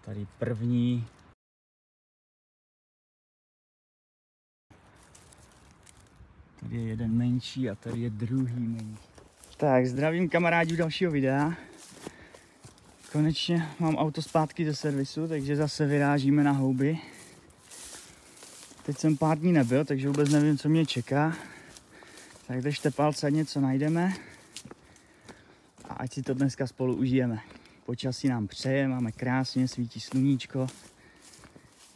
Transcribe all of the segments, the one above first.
Tady první. Tady je jeden menší a tady je druhý menší. Tak, zdravím kamarádi u dalšího videa. Konečně mám auto zpátky ze servisu, takže zase vyrážíme na houby. Teď jsem pár dní nebyl, takže vůbec nevím, co mě čeká. Tak držte palce, ať něco najdeme. A ať si to dneska spolu užijeme. Počasí nám přeje, máme krásně, svítí sluníčko.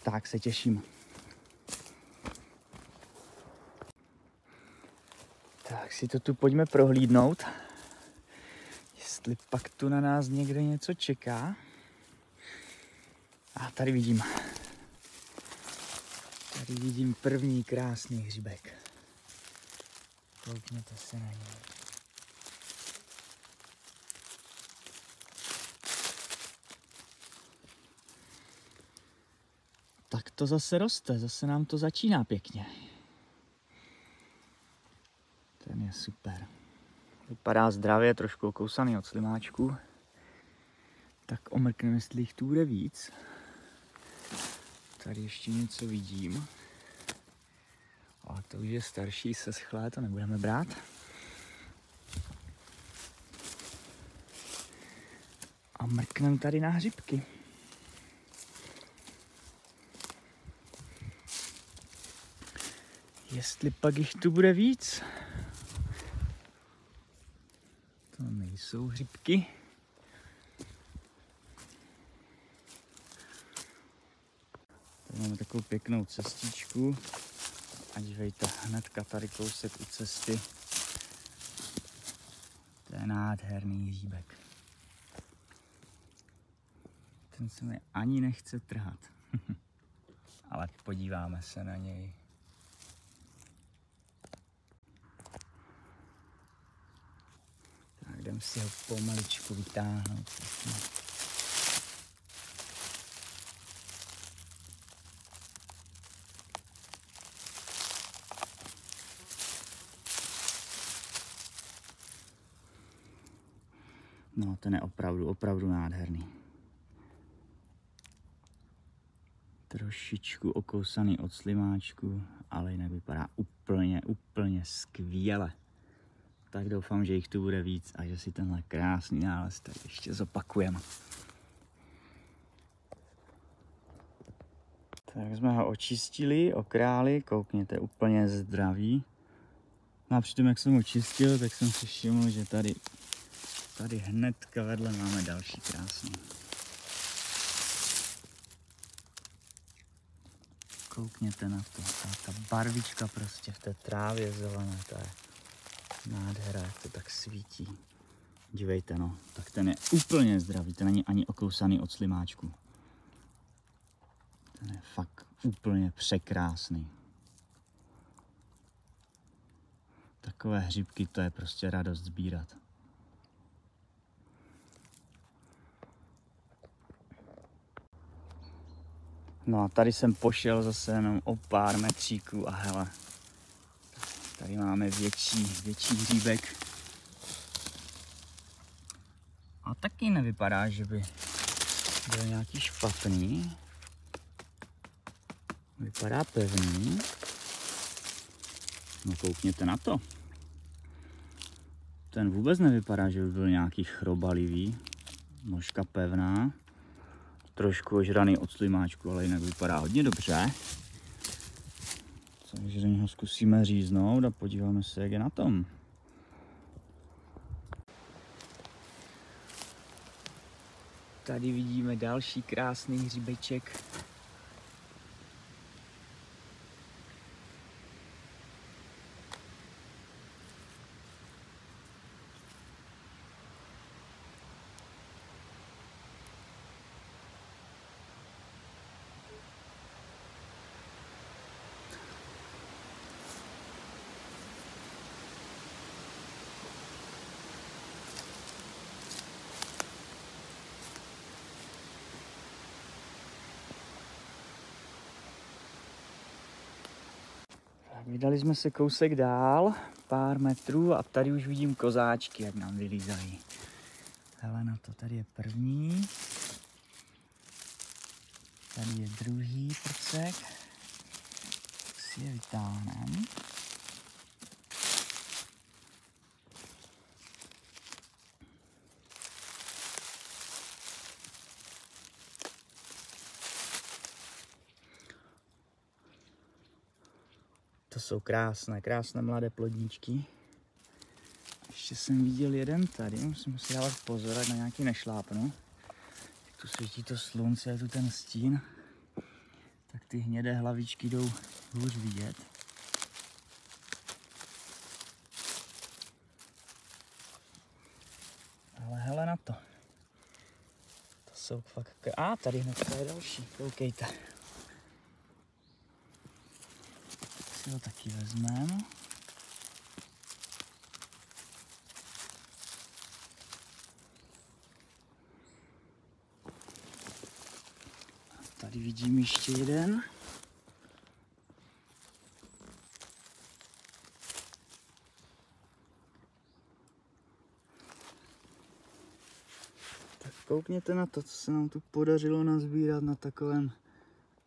Tak se těším. Tak si to tu pojďme prohlídnout. Jestli pak tu na nás někde něco čeká. A tady vidím. Tady vidím první krásný hřibek. Koukněte se na něj. Tak to zase roste, zase nám to začíná pěkně. Ten je super. Vypadá zdravě, trošku okousaný od slimáčku. Tak omrkneme, jestli jich tu bude víc. Tady ještě něco vidím. A to už je starší, seschlé, to nebudeme brát. A mrkneme tady na hřibky. Jestli pak jich tu bude víc. To nejsou hřibky. Tady máme takovou pěknou cestičku. A dívejte, hnedka tady kousek u cesty. To je nádherný hříbek. Ten se mi ani nechce trhat. Ale podíváme se na něj. Tak jdem si ho pomaličku vytáhnout. No, ten je opravdu nádherný. Trošičku okousaný od slimáčku, ale jinak vypadá úplně skvěle. Tak doufám, že jich tu bude víc a že si tenhle krásný nález tady ještě zopakujeme. Tak jsme ho očistili, okráli, koukněte, úplně zdravý. No a přitom, jak jsem ho čistil, tak jsem si všiml, že tady hnedka vedle máme další krásný. Koukněte na to, ta barvička prostě v té trávě zelené, to je nádhera, jak to tak svítí. Dívejte, no, tak ten je úplně zdravý, ten není ani okousaný od slimáčku. Ten je fakt úplně překrásný. Takové hřibky, to je prostě radost sbírat. No a tady jsem pošel zase jenom o pár metříků a hele, tady máme větší hříbek. A taky nevypadá, že by byl nějaký špatný. Vypadá pevný. No koukněte na to. Ten vůbec nevypadá, že by byl nějaký chrobalivý. Nožka pevná. Trošku ožraný od slimáčku, ale jinak vypadá hodně dobře. Takže do něho zkusíme říznout a podíváme se, jak je na tom. Tady vidíme další krásný hřibeček. Vydali jsme se kousek dál, pár metrů a tady už vidím kozáčky, jak nám vylízají. Hele na to, tady je první. Tady je druhý prcek. Tak si je vytáhneme. To jsou krásné mladé plodníčky. Ještě jsem viděl jeden tady, musím si dávat pozor, ať na nějaký nešlápnu. Jak tu svítí to slunce, je tu ten stín, tak ty hnědé hlavičky jdou hůř vidět. Ale hele na to. To jsou fakt... tady hnedka je další, koukejte. Si ho taky vezmeme. Tady vidím ještě jeden. Tak koukněte na to, co se nám tu podařilo nazbírat na takovém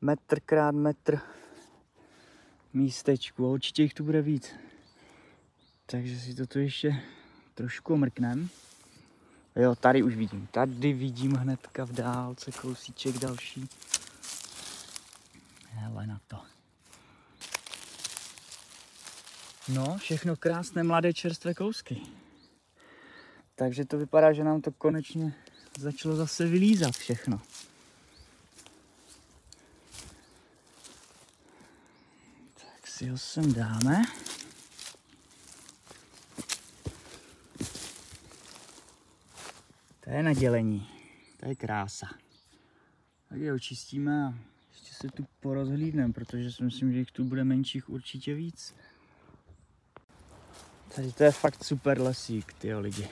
metr krát metr místečku. A určitě jich tu bude víc. Takže si to tu ještě trošku omrknem. Jo, tady už vidím. Tady vidím hnedka v dálce kousíček další. Hele na to. No, všechno krásné mladé čerstvé kousky. Takže to vypadá, že nám to konečně začalo zase vylízat všechno. Tak si ho sem dáme. To je nadělení. To je krása. Tak je očistíme a ještě se tu porozhlídneme, protože si myslím, že jich tu bude menších určitě víc. Tady to je fakt super lesík, tyjo lidi.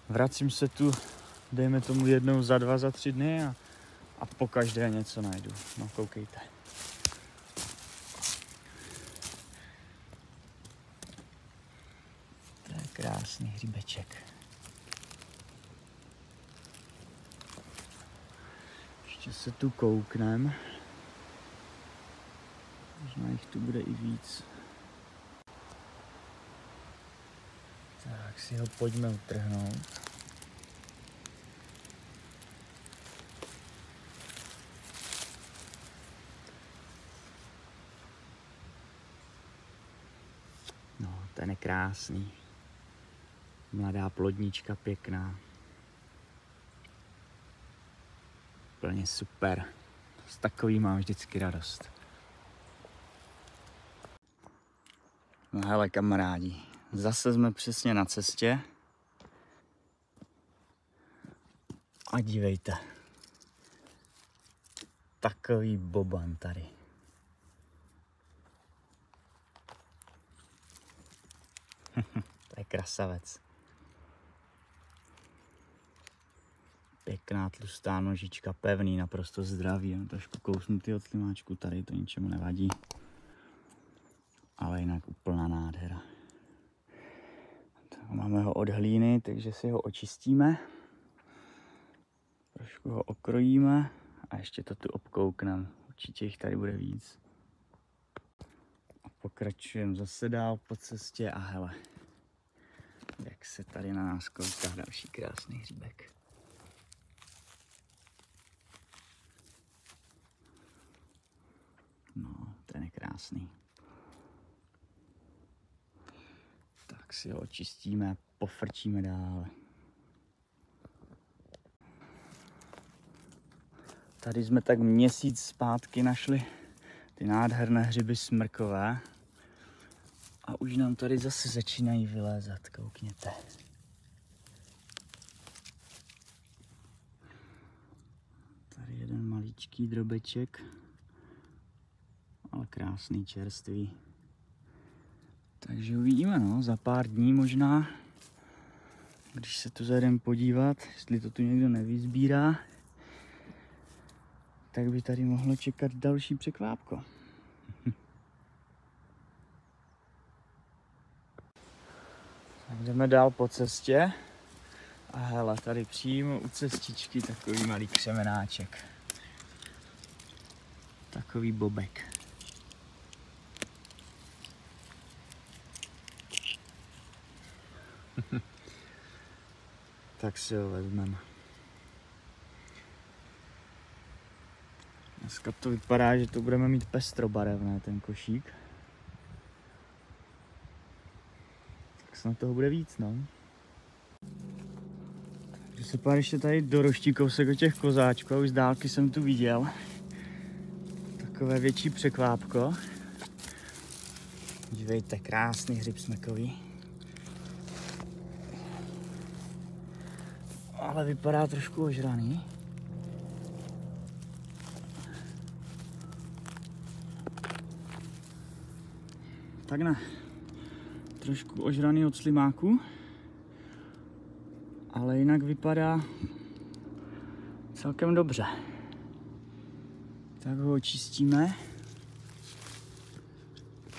Vracím se tu, dejme tomu jednou za 2, za 3 dny a po každé něco najdu. No koukejte. To je krásný hřibeček. Ještě se tu kouknem. Možná jich tu bude i víc. Tak si ho pojďme utrhnout. No, ten je krásný. Mladá plodnička, pěkná. Úplně super. Z takový mám vždycky radost. No hele kamarádi, zase jsme přesně na cestě. A dívejte. Takový boban tady. To je krasavec. Pěkná tlustá nožička, pevný, naprosto zdravý. Jen trošku kousnutý od tlimáčku, tady to ničemu nevadí. Ale jinak úplná nádhera. Máme ho od hlíny, takže si ho očistíme. Trošku ho okrojíme a ještě to tu obkoukneme. Určitě jich tady bude víc. A pokračujeme zase dál po cestě a hele, jak se tady na nás kouká další krásný hříbek. No, ten je krásný. Tak si ho očistíme a pofrčíme dál. Tady jsme tak měsíc zpátky našli ty nádherné hřiby smrkové. A už nám tady zase začínají vylézat, koukněte. Tady jeden maličký drobeček, ale krásný, čerstvý. Takže uvidíme, no, za pár dní možná, když se tu zajdeme podívat, jestli to tu někdo nevyzbírá, tak by tady mohlo čekat další překvápko. Tak jdeme dál po cestě. A hele, tady přímo u cestičky takový malý křemenáček. Takový bobek. Tak si ho vezmeme. Dneska to vypadá, že to budeme mít pestrobarevné, ten košík. Tak snad toho bude víc, no. Takže se pár ještě tady doroští kousek od těch kozáčků, už z dálky jsem tu viděl. Takové větší překvápko. Dívejte, krásný hřib smrkový. Ale vypadá trošku ožraný. Tak ne. Trošku ožraný od slimáku. Ale jinak vypadá celkem dobře. Tak ho očistíme.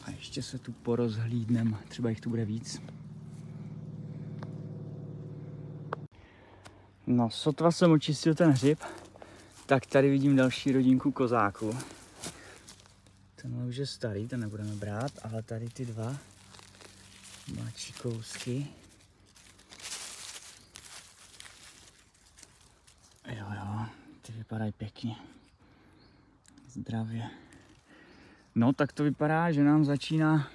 A ještě se tu porozhlídneme. Třeba jich tu bude víc. No, sotva jsem očistil ten hřib, tak tady vidím další rodinku kozáků. Tenhle už je starý, ten nebudeme brát, ale tady ty dva mladší kousky. Jo, ty vypadají pěkně. Zdravě. No, tak to vypadá, že nám začíná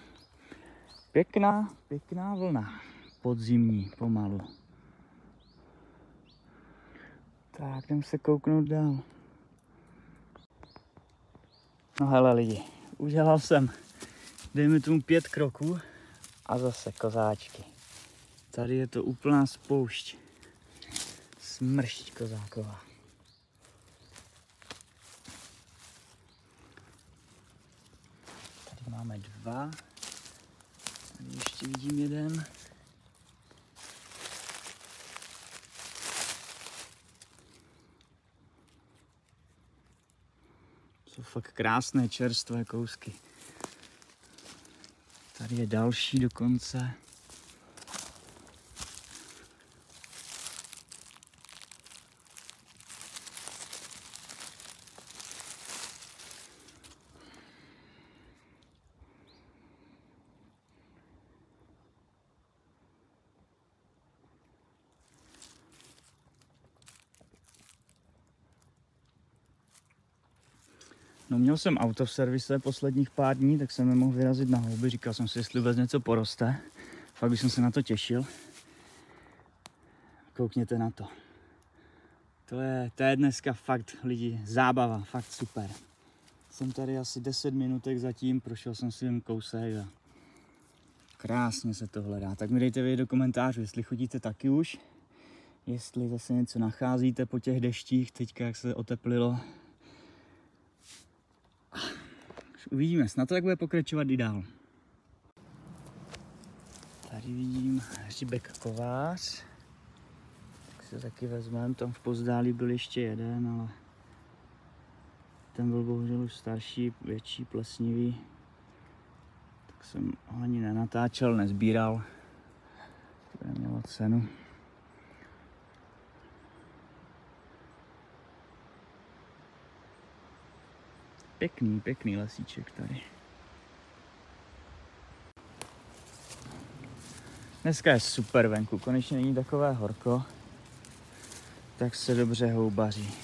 pěkná vlna. Podzimní, pomalu. Tak, jdem se kouknout dál. No hele lidi, udělal jsem, dejme tomu 5 kroků a zase kozáčky. Tady je to úplná spoušť. Smršť kozáková. Tady máme 2. Tady ještě vidím jeden. Jsou fakt krásné čerstvé kousky. Tady je další dokonce. No, měl jsem auto v servise posledních pár dní, tak jsem nemohl vyrazit na houby. Říkal jsem si, jestli vůbec něco poroste. Fakt bych se na to těšil. Koukněte na to. To je dneska fakt, lidi, zábava, fakt super. Jsem tady asi 10 minutek zatím, prošel jsem si jen kousek a krásně se to hledá. Tak mi dejte vědět do komentářů, jestli chodíte taky už. Jestli zase něco nacházíte po těch deštích, teďka jak se oteplilo. Uvidíme, snad to tak bude pokračovat i dál. Tady vidím hřibek kovář. Tak se taky vezmeme, tam v pozdálí byl ještě jeden, ale ten byl bohužel už starší, větší, plesnivý. Tak jsem ho ani nenatáčel, nezbíral. To nemělo cenu. Pěkný lesíček tady. Dneska je super venku, konečně není takové horko, tak se dobře houbaří.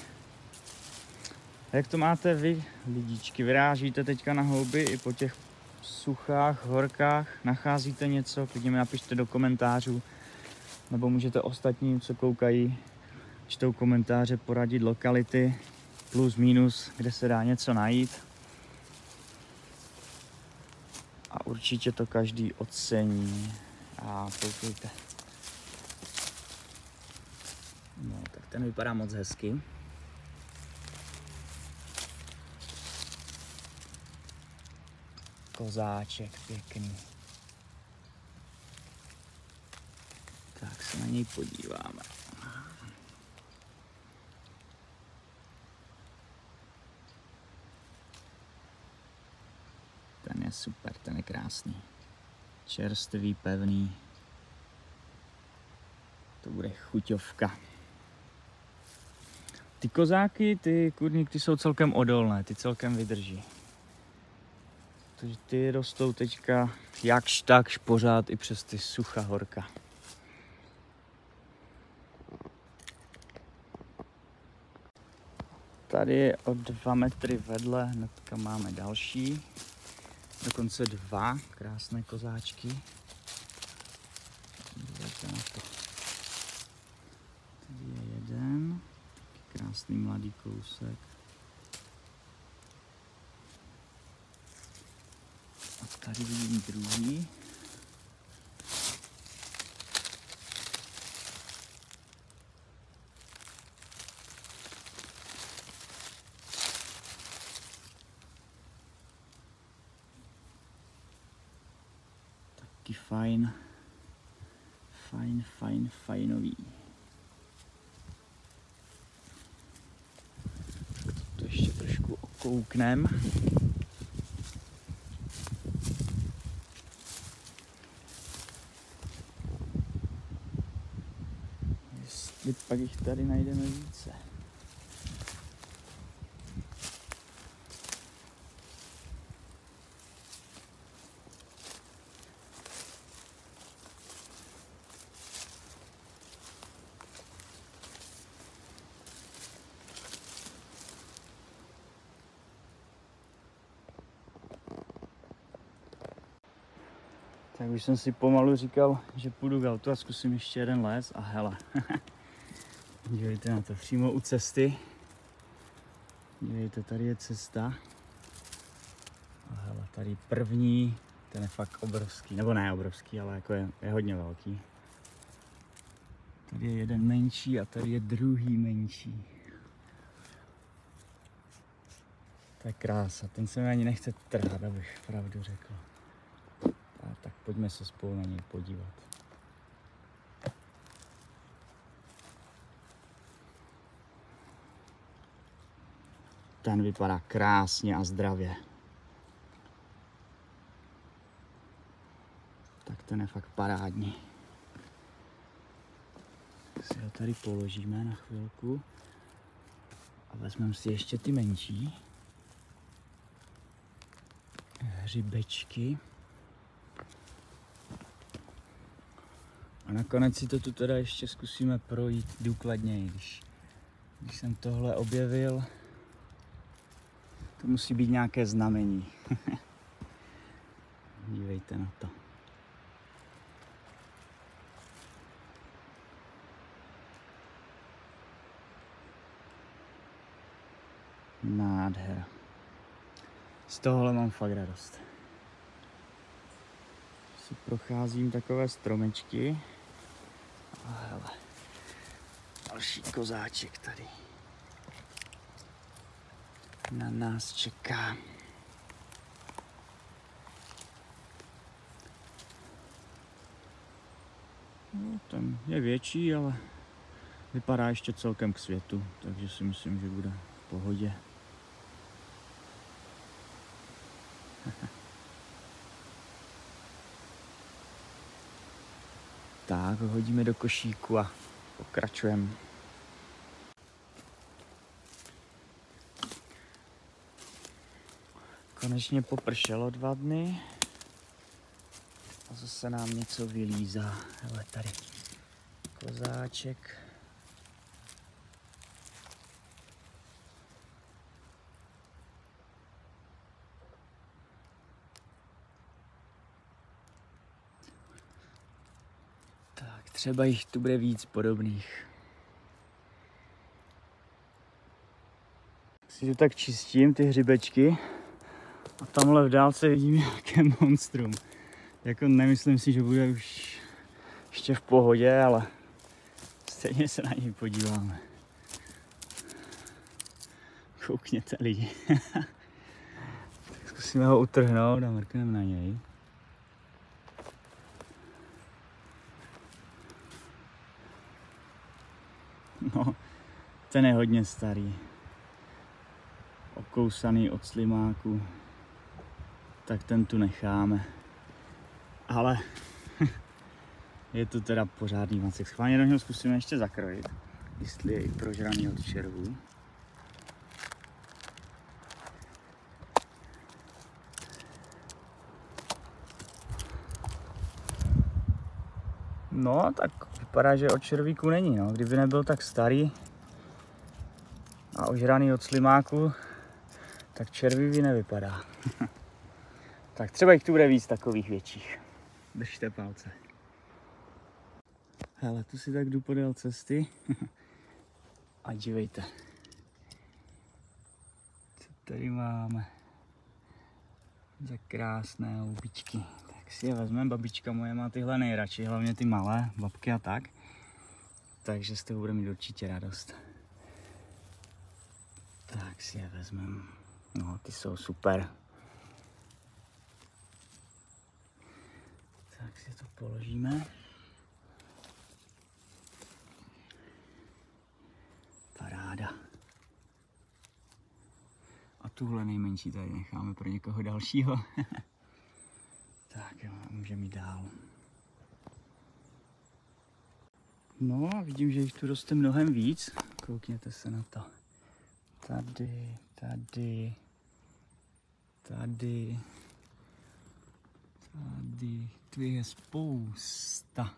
Jak to máte vy, lidičky? Vyrážíte teďka na houby i po těch suchách, horkách? Nacházíte něco? Klidně mi napište do komentářů. Nebo můžete ostatním, co koukají, čtou komentáře, poradit lokality, plus, minus, kde se dá něco najít. A určitě to každý ocení. A koukejte. No, tak ten vypadá moc hezky. Kozáček pěkný. Tak se na něj podíváme. Ten je super, ten je krásný. Čerstvý, pevný. To bude chuťovka. ty kozáky, ty kurníky, ty jsou celkem odolné, ty celkem vydrží. Takže ty rostou teďka jakž takž pořád i přes ty sucha horka. Tady je o 2 metry vedle, hnedka máme další. Dokonce 2 krásné kozáčky. Dívejte na to. Tady je jeden, krásný mladý kousek. A tady vidím druhý. Taky fajnový. To ještě trošku okouknem. Jestli pak jich tady najdeme více. Tak už jsem si pomalu říkal, že půjdu k autu a zkusím ještě jeden les a hele. Dívejte na to, přímo u cesty. Dívejte, tady je cesta. A hele, tady první, ten je fakt obrovský, nebo ne obrovský, ale jako je hodně velký. Tady je jeden menší a tady je druhý menší. To je krása, ten se mi ani nechce trhat, abych pravdu řekl. A tak pojďme se spolu na něj podívat. Ten vypadá krásně a zdravě. Tak ten je fakt parádní. Tak si ho tady položíme na chvilku a vezmeme si ještě ty menší hřibečky. A nakonec si to tu teda ještě zkusíme projít důkladněji. Když jsem tohle objevil, to musí být nějaké znamení. Dívejte na to. Nádhera. Z tohohle mám fakt radost. Si procházím takové stromečky. A hele, další kozáček tady na nás čeká. No, ten je větší, ale vypadá ještě celkem k světu, takže si myslím, že bude v pohodě. Tak, ho hodíme do košíku a pokračujeme. Konečně popršelo 2 dny a zase nám něco vylízá. Hele, tady kozáček. Tak, třeba jich tu bude víc podobných. Si to tak čistím, ty hřibečky. A tamhle v dálce vidím nějaké monstrum. Jako nemyslím si, že bude už ještě v pohodě, ale stejně se na něj podíváme. Koukněte lidi. Tak zkusíme ho utrhnout a mrkneme na něj. No, ten je hodně starý. Okousaný od slimáku. Tak ten tu necháme. Ale je to teda pořádný macek. Schválně do něho zkusíme ještě zakrojit, jestli je i prožraný od červů. No, tak vypadá, že od červíku není, no. Kdyby nebyl tak starý a ožraný od slimáku, tak červivý nevypadá. Tak třeba jich tu bude víc takových větších. Držte palce. Hele, tu si tak jdu podél cesty. A dívejte. Co tady máme? Za krásné houbičky. Tak si je vezmeme, babička moje má tyhle nejradši, hlavně ty malé, babky a tak. Takže z toho bude mít určitě radost. Tak si je vezmeme. No, ty jsou super. Tak si to položíme. Paráda. A tuhle nejmenší tady necháme pro někoho dalšího. Tak jo, můžeme jít dál. No a vidím, že jich tu roste mnohem víc. Koukněte se na to. Tady, tady, tady, tady. Tu je spousta.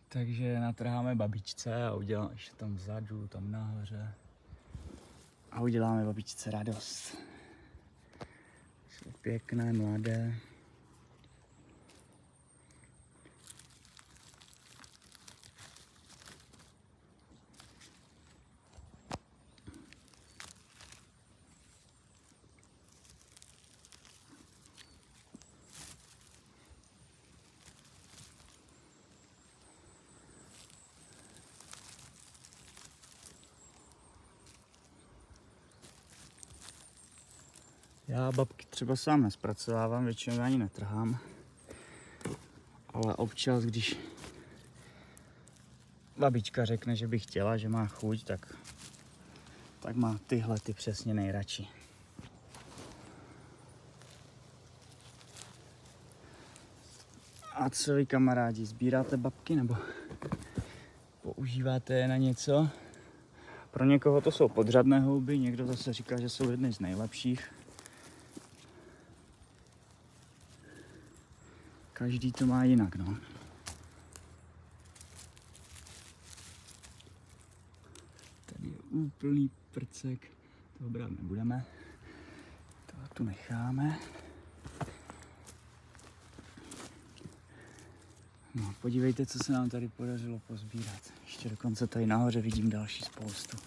Takže natrháme babičce a uděláme ještě tam vzadu, tam nahoře. A uděláme babičce radost. Jsou pěkné, mladé. Já babky třeba sám nespracovávám, většinou ani netrhám. Ale občas, když babička řekne, že by chtěla, že má chuť, tak má tyhle ty přesně nejradši. A co vy, kamarádi, sbíráte babky nebo používáte je na něco? Pro někoho to jsou podřadné houby, někdo zase říká, že jsou jedny z nejlepších. Každý to má jinak, no. Tady je úplný prcek, toho brát nebudeme. Toho tu necháme. No, podívejte, co se nám tady podařilo pozbírat. Ještě dokonce tady nahoře vidím další spoustu.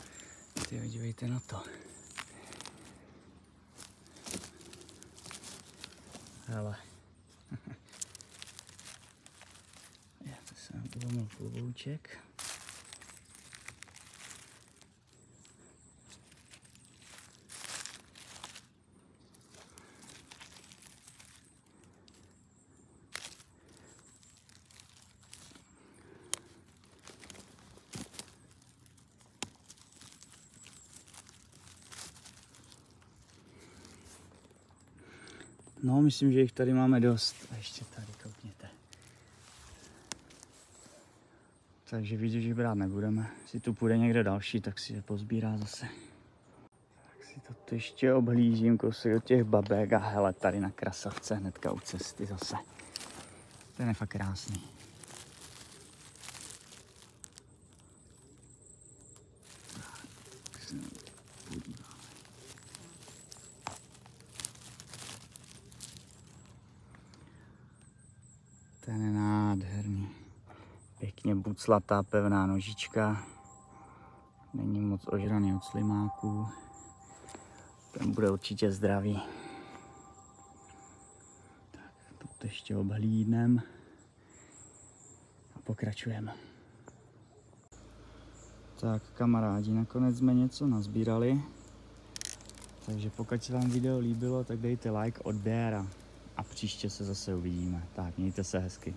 Ty dívejte na to. Hele. To se nám ulomil klobouček. No, myslím, že jich tady máme dost. A ještě tady, koukněte. Takže víc, že brát nebudeme. Jestli tu půjde někde další, tak si je pozbírá zase. Tak si to ještě obhlížím, kousek od těch babek a hele, tady na krasavce hnedka u cesty zase. Ten je fakt krásný. Tak se podíváme. Ten je nádherný. Pěkně buclatá, pevná nožička. Není moc ožraný od slimáků. Ten bude určitě zdravý. Tak, to ještě obhlídnem. A pokračujeme. Tak, kamarádi, nakonec jsme něco nazbírali. Takže pokud se vám video líbilo, tak dejte like, odběr a příště se zase uvidíme. Tak, mějte se hezky.